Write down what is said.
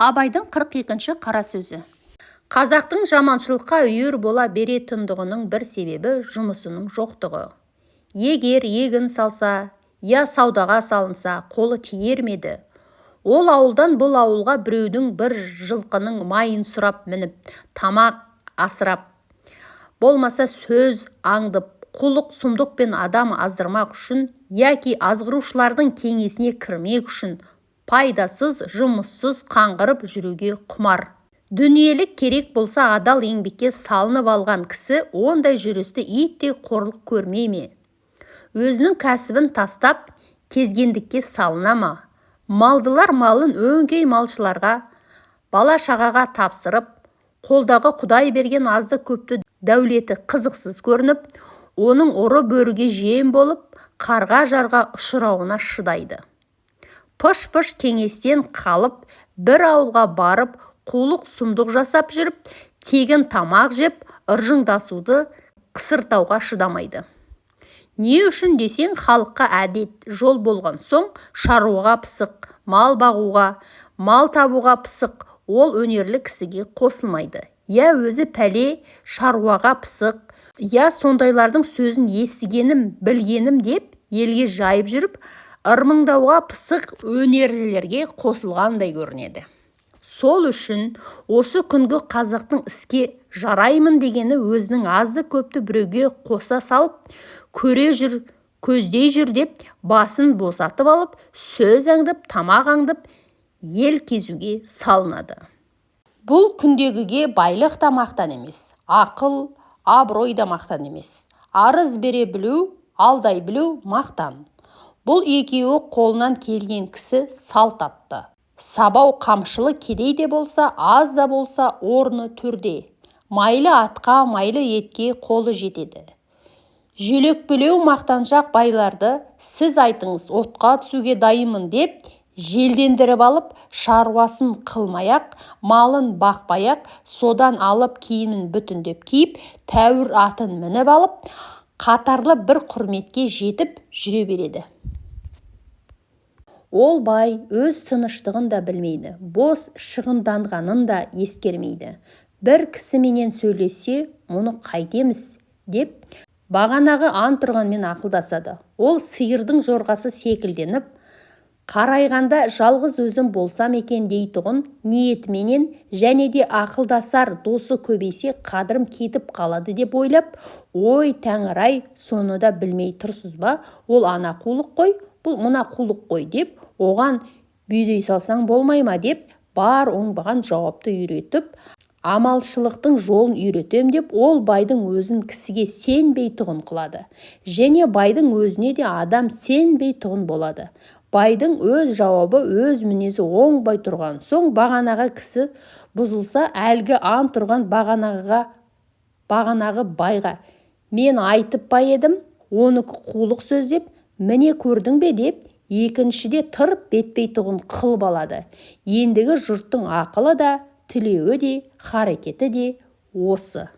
Абайдың 42-ші қара сөзі. Қазақтың жаманшылыққа үйір бола беретіндігінің бір себебі жұмысының жоқтығы. Егер егін салса, я саудаға салынса, қолы тиер ме еді? Ол ауылдан бұл ауылға біреудің бір жылқының майын сұрап мініп, тамақ асырап, болмаса сөз аңдып, қулық сұмдықпен адам аздырмақ үшін, яки азғырушылардың кеңесіне кірмек үшін, пайдасыз, жұмыссыз қаңғырып жүруге құмар. Дүниелік керек болса адал еңбекке салынып алған кісі ондай жүрісті иттей қорлық көрмей ме? Өзінің кәсібін тастап, кезгендікке салына ма? Малдылар малын өңкей малшыларға, бала шағаға тапсырып, қолдағы Құдай берген азды көпті дәулеті қызықсыз көрініп, оның ұры бөріге жем болып, қарға жарға ұшырауына шыдайды. Пыш-пыш кеңестен қалып, бір ауылға барып, қулық сұмдық жасап жүріп, тегін тамақ жеп, ыржыңдасуды қысыртауға шыдамайды. Не үшін десең, халыққа әдет жол болған соң, шаруаға пысық, мал бағуға, мал табуға пысық, ол өнерлі кісіге қосылмайды. Я өзі пәле, шаруаға пысық, я сондайлардың сөзін естігенім, білгенім деп, елге жайып жүріп, ырмыңдауға пысық өнерлілерге қосылғандай көрінеді. Сол үшін осы күнгі қазақтың іске жараймын дегені өзінің азды көпті біреуге қоса салып, көре жүр, көздей жүр деп басын босатып алып, сөз аңдып, тамақ аңдып, ел кезуге салынады. Бұл күндегіге байлық та мақтан емес, ақыл, абырой да мақтан емес. Арыз бере білу, алдай білу мақтан. Бұл екеуі қолынан келген кісі салт атты. Сабау қамшылы кедей де болса, аз да болса орны төрде. Майлы атқа, майлы етке қолы жетеді. Желөкпелеу мақтаншақ байларды сіз айтыңыз, отқа түсуге дайынмын деп, желдендіріп алып, шаруасын қылмаяқ, малын бақпаяқ, содан алып киімін бүтіндеп киіп, тәуір атын мініп алып, қатарлы бір құрметке жетіп жүре береді. Ол бай өз тыныштығын да білмейді, бос шығынданғанын да ескермейді. Бір кісіменен сөйлесе, мұны қайтеміз деп, бағанағы ант тұрғанмен ақылдасады. Ол сиырдың жорғасы секілденіп, қарайғанда жалғыз өзім болсам екен дейтұғын ниетіменен, және де ақылдасар досы көбейсе қадірім кетіп қалады деп ойлап, ой Тәңір-ай, соны да білмей тұрсыз ба? Ол ана қулық қой, бұл мына қулық қой деп, оған бүйдей салсаң болмай ма деп, бар оңбаған жауапты үйретіп, амалшылықтың жолын үйретем деп, ол байдың өзін кісіге сенбей тұғын қылады. Және байдың өзіне де адам сенбей тұғын болады. Байдың өз жауабы, өз мінезі оңбай тұрған соң, бағанағы кісі бұзылса, әлгі ант тұрған бағанағы байға, мен айтып ба едім, оныкі қулық сөз деп, міне көрдің бе деп, екіншіде тырп бетпей тұғын қылып алады. Ендігі жұрттың ақылы да, тілеуі де, харекеті де осы.